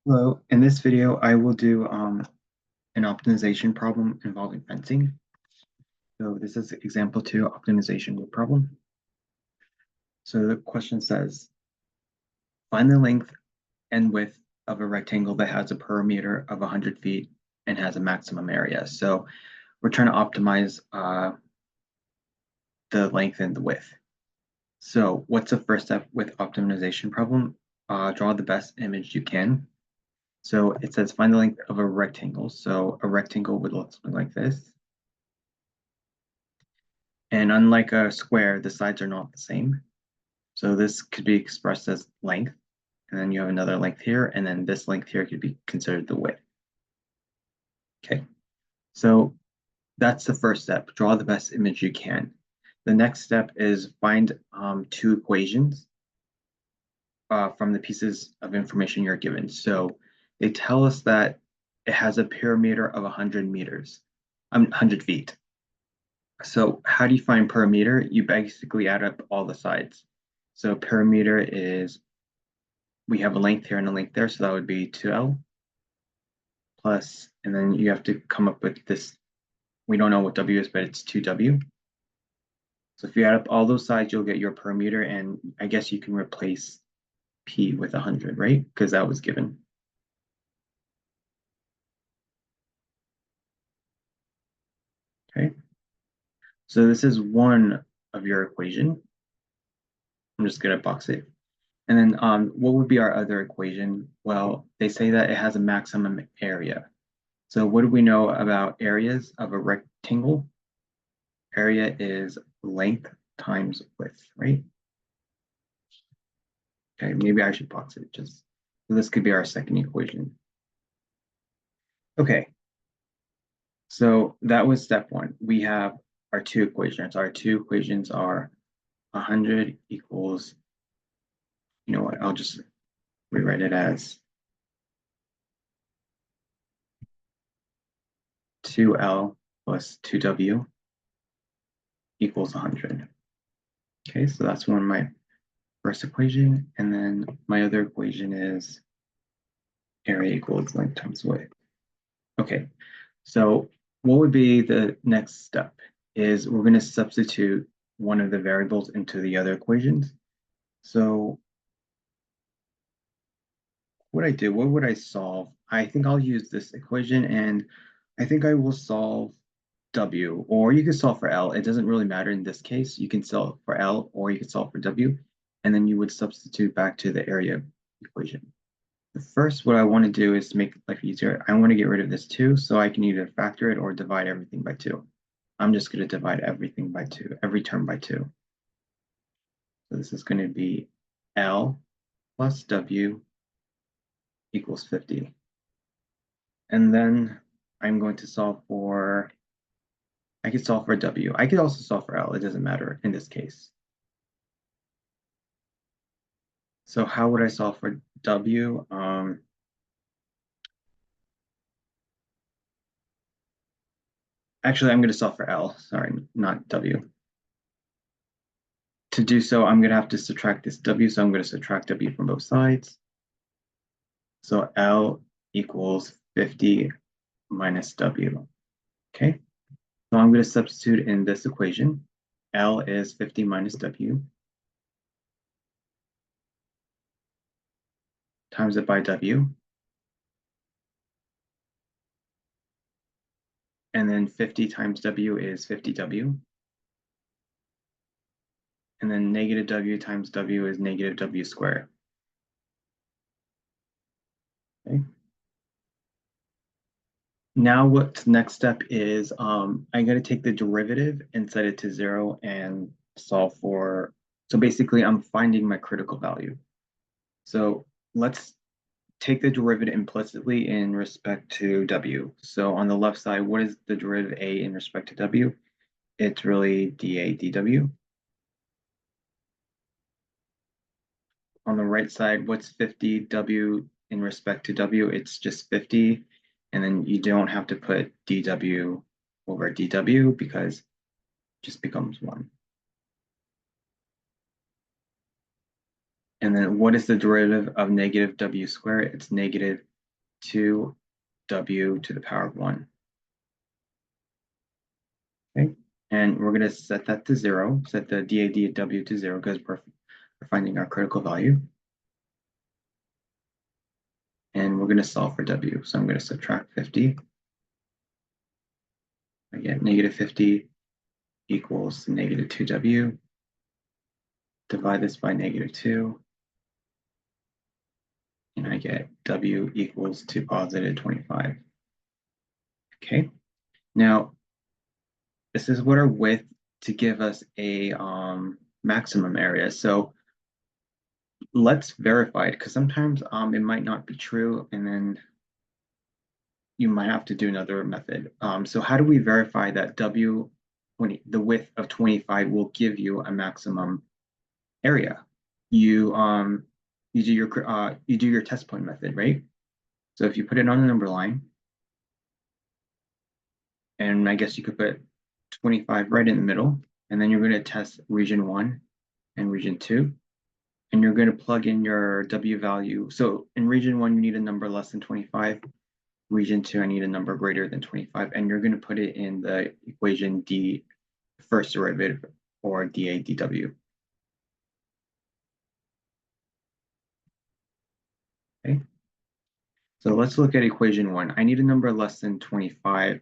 Hello, in this video, I will do an optimization problem involving fencing. So this is example 2 optimization problem. So the question says, find the length and width of a rectangle that has a perimeter of 100 feet and has a maximum area. So we're trying to optimize the length and the width. So what's the first step with optimization problem? Draw the best image you can. So it says find the length of a rectangle. So a rectangle would look something like this. And unlike a square, the sides are not the same. So this could be expressed as length, and then you have another length here, and then this length here could be considered the width. Okay, so that's the first step. Draw the best image you can. The next step is find two equations from the pieces of information you're given. So they tell us that it has a perimeter of 100 meters, 100 feet. So how do you find perimeter? You basically add up all the sides. So perimeter is, we have a length here and a length there, so that would be 2L plus, and then you have to come up with this, we don't know what W is, but it's 2W. So if you add up all those sides, you'll get your perimeter, and I guess you can replace P with 100, right? Because that was given. Okay, so this is one of your equation. I'm just gonna box it. And then what would be our other equation? Well, they say that it has a maximum area. So what do we know about areas of a rectangle? Area is length times width, right? Okay, maybe I should box it just, so this could be our second equation. Okay, so that was step one. We have our two equations. Our two equations are 100 equals, you know what, I'll just rewrite it as 2L plus 2W equals 100. Okay, so that's one of my first equation. And then my other equation is area equals length times width. Okay, so what would be the next step is we're going to substitute one of the variables into the other equations. So what I do, what would I solve? I think I'll use this equation and I think I will solve W, or you can solve for L. It doesn't really matter in this case. You can solve for L or you can solve for W, and then you would substitute back to the area equation. First, what I want to do is make life easier. I want to get rid of this 2, so I can either factor it or divide everything by 2. I'm just going to divide everything by 2, every term by 2. So this is going to be L plus W equals 50. And then I'm going to solve for, I could solve for W. I could also solve for L. It doesn't matter in this case. So how would I solve for W? Actually, I'm going to solve for L. Sorry, not W. To do so, I'm going to have to subtract this W, so I'm going to subtract W from both sides. So L equals 50 minus W. Okay, so I'm going to substitute in this equation. L is 50 minus W times it by W. And then 50 times W is 50W. And then negative W times W is negative W squared. Okay. Now what's next step is I'm going to take the derivative and set it to 0 and solve for, so basically I'm finding my critical value. So let's take the derivative implicitly in respect to W. So on the left side, what is the derivative A in respect to W? It's really dA dW. On the right side, what's 50W in respect to W? It's just 50. And then you don't have to put dW over dW because it just becomes 1. And then what is the derivative of negative W squared? It's negative 2w to the power of 1. Okay, and we're going to set that to 0, set the DAD of w to 0 because we're finding our critical value. And we're going to solve for w. So I'm going to subtract 50. I get negative 50 equals negative 2w. Divide this by negative 2. And I get w equals to positive 25. Okay, now this is what our width to give us a maximum area. So let's verify it because sometimes it might not be true, and then you might have to do another method. So how do we verify that the width of 25 will give you a maximum area? You do your test point method, right? So if you put it on the number line, and I guess you could put 25 right in the middle, and then you're going to test region 1 and region 2, and you're going to plug in your W value. So in region 1, you need a number less than 25. Region 2, I need a number greater than 25, and you're going to put it in the equation D, first derivative, or dA dW. Okay. So let's look at equation 1. I need a number less than 25.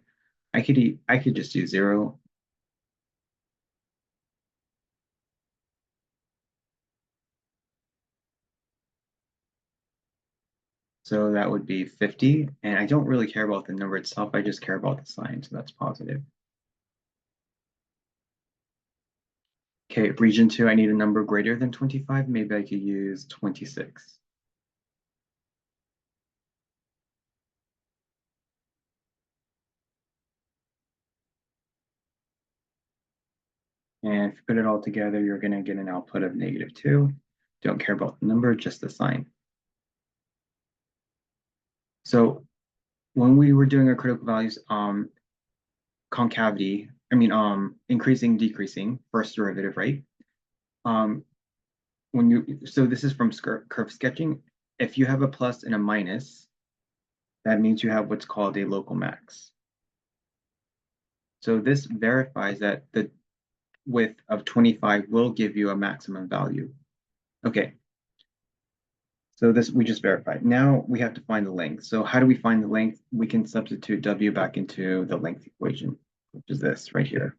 I could just do 0. So that would be 50. And I don't really care about the number itself. I just care about the sign. So that's positive. Okay, region 2, I need a number greater than 25. Maybe I could use 26. And if you put it all together, you're going to get an output of negative 2. Don't care about the number, just the sign. So when we were doing our critical values, concavity, increasing, decreasing, first derivative, right? So this is from curve sketching. If you have a plus and a minus, that means you have what's called a local max. So this verifies that the width of 25 will give you a maximum value. Okay. So this we just verified. Now we have to find the length. So how do we find the length? We can substitute W back into the length equation, which is this right here.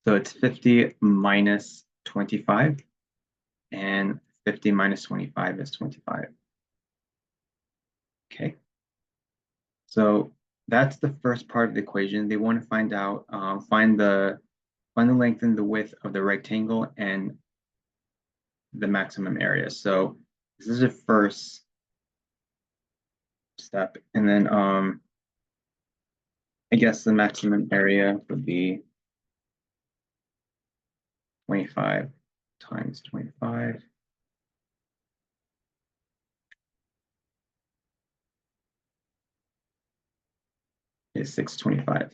So it's 50 minus 25, and 50 minus 25 is 25. Okay. So that's the first part of the equation. They want to find out, find the length and the width of the rectangle and the maximum area. So this is the first step. And then I guess the maximum area would be 25 times 25. Is 625.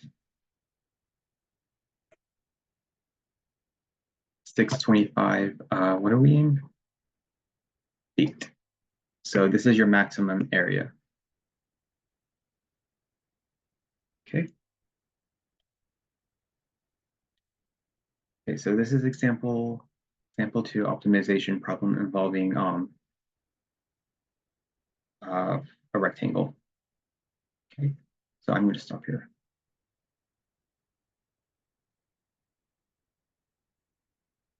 625, what are we in? 8. So this is your maximum area. Okay. Okay, so this is example 2 optimization problem involving a rectangle. Okay, so I'm going to stop here.